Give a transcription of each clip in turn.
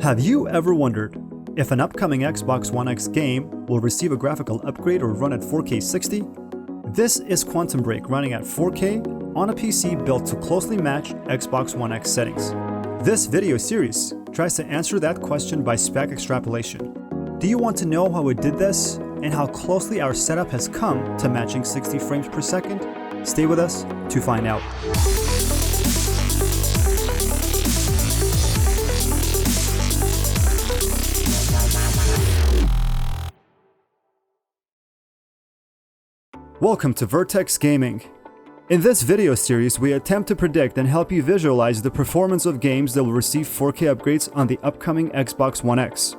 Have you ever wondered if an upcoming Xbox One X game will receive a graphical upgrade or run at 4K 60? This is Quantum Break running at 4K on a PC built to closely match Xbox One X settings. This video series tries to answer that question by spec extrapolation. Do you want to know how it did this and how closely our setup has come to matching 60 frames per second? Stay with us to find out. Welcome to Vertex Gaming. In this video series, we attempt to predict and help you visualize the performance of games that will receive 4K upgrades on the upcoming Xbox One X.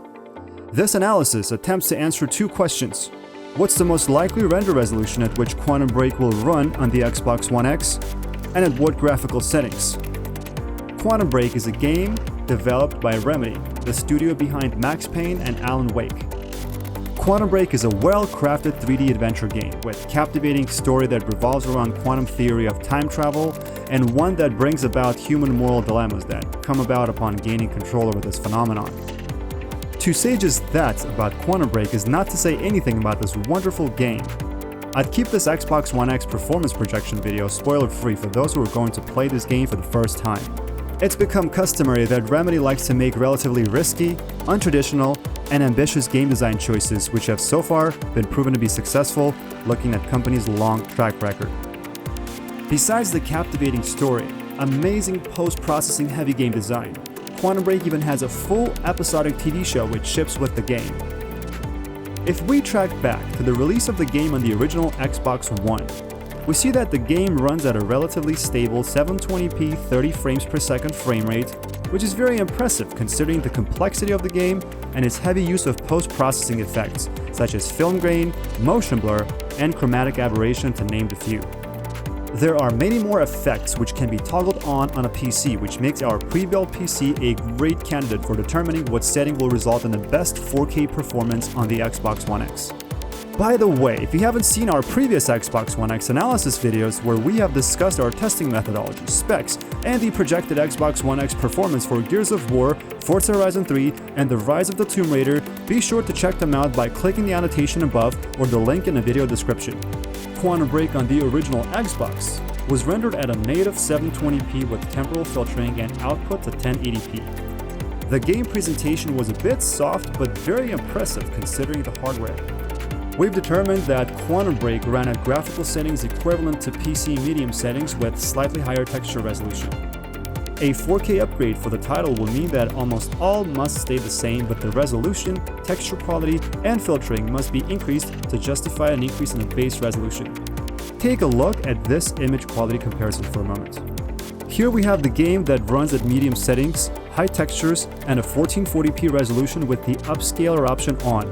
This analysis attempts to answer two questions. What's the most likely render resolution at which Quantum Break will run on the Xbox One X, and at what graphical settings? Quantum Break is a game developed by Remedy, the studio behind Max Payne and Allan Wake. Quantum Break is a well-crafted 3D adventure game with captivating story that revolves around quantum theory of time travel and one that brings about human moral dilemmas that come about upon gaining control over this phenomenon. To say just that about Quantum Break is not to say anything about this wonderful game. I'd keep this Xbox One X performance projection video spoiler-free for those who are going to play this game for the first time. It's become customary that Remedy likes to make relatively risky, untraditional, and ambitious game design choices which have so far been proven to be successful looking at company's long track record. Besides the captivating story, amazing post-processing heavy game design, Quantum Break even has a full episodic TV show which ships with the game. If we track back to the release of the game on the original Xbox One, we see that the game runs at a relatively stable 720p 30 frames per second frame rate, which is very impressive considering the complexity of the game and its heavy use of post-processing effects, such as film grain, motion blur, and chromatic aberration to name a few. There are many more effects which can be toggled on a PC, which makes our pre-built PC a great candidate for determining what setting will result in the best 4K performance on the Xbox One X. By the way, if you haven't seen our previous Xbox One X analysis videos where we have discussed our testing methodology, specs, and the projected Xbox One X performance for Gears of War, Forza Horizon 3, and The Rise of the Tomb Raider, be sure to check them out by clicking the annotation above or the link in the video description. Quantum Break on the original Xbox was rendered at a native 720p with temporal filtering and output to 1080p. The game presentation was a bit soft but very impressive considering the hardware. We've determined that Quantum Break ran at graphical settings equivalent to PC medium settings with slightly higher texture resolution. A 4K upgrade for the title will mean that almost all must stay the same, but the resolution, texture quality, and filtering must be increased to justify an increase in the base resolution. Take a look at this image quality comparison for a moment. Here we have the game that runs at medium settings, high textures, and a 1440p resolution with the upscaler option on.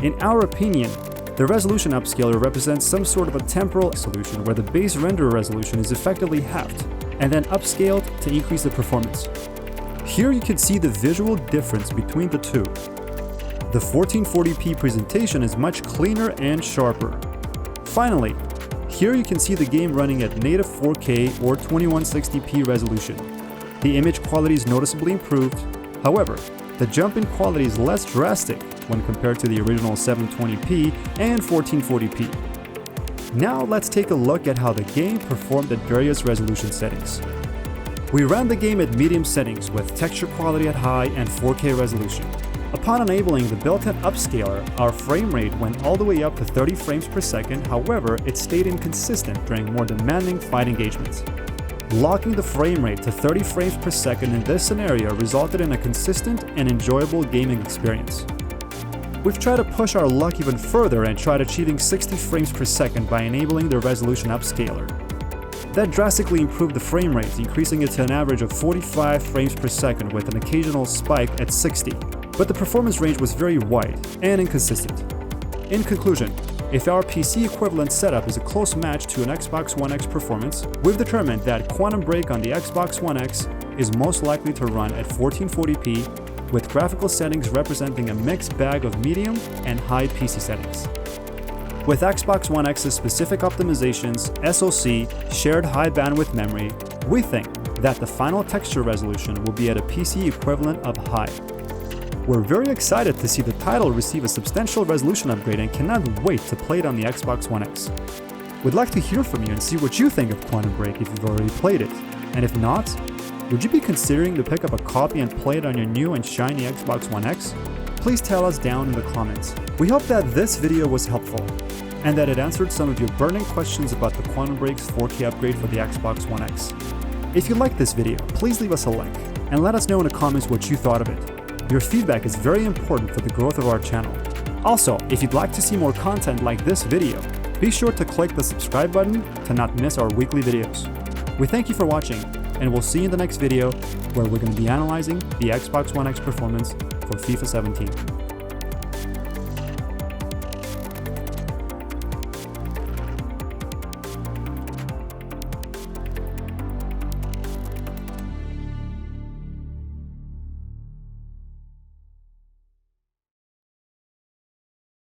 In our opinion, the resolution upscaler represents some sort of a temporal solution where the base render resolution is effectively halved and then upscaled to increase the performance. Here you can see the visual difference between the two. The 1440p presentation is much cleaner and sharper. Finally, here you can see the game running at native 4K or 2160p resolution. The image quality is noticeably improved. However, the jump in quality is less drastic when compared to the original 720p and 1440p. Now let's take a look at how the game performed at various resolution settings. We ran the game at medium settings with texture quality at high and 4K resolution. Upon enabling the built-in upscaler, our frame rate went all the way up to 30 frames per second, however, it stayed inconsistent during more demanding fight engagements. Locking the frame rate to 30 frames per second in this scenario resulted in a consistent and enjoyable gaming experience. We've tried to push our luck even further and tried achieving 60 frames per second by enabling the resolution upscaler. That drastically improved the frame rate, increasing it to an average of 45 frames per second with an occasional spike at 60, but the performance range was very wide and inconsistent. In conclusion, if our PC equivalent setup is a close match to an Xbox One X performance, we've determined that Quantum Break on the Xbox One X is most likely to run at 1440p with graphical settings representing a mixed bag of medium and high PC settings. With Xbox One X's specific optimizations, SoC, shared high bandwidth memory, we think that the final texture resolution will be at a PC equivalent of high. We're very excited to see the title receive a substantial resolution upgrade and cannot wait to play it on the Xbox One X. We'd like to hear from you and see what you think of Quantum Break if you've already played it, and if not, would you be considering to pick up a copy and play it on your new and shiny Xbox One X? Please tell us down in the comments. We hope that this video was helpful, and that it answered some of your burning questions about the Quantum Break's 4K upgrade for the Xbox One X. If you liked this video, please leave us a like, and let us know in the comments what you thought of it. Your feedback is very important for the growth of our channel. Also, if you'd like to see more content like this video, be sure to click the subscribe button to not miss our weekly videos. We thank you for watching, and we'll see you in the next video where we're going to be analyzing the Xbox One X performance for FIFA 17.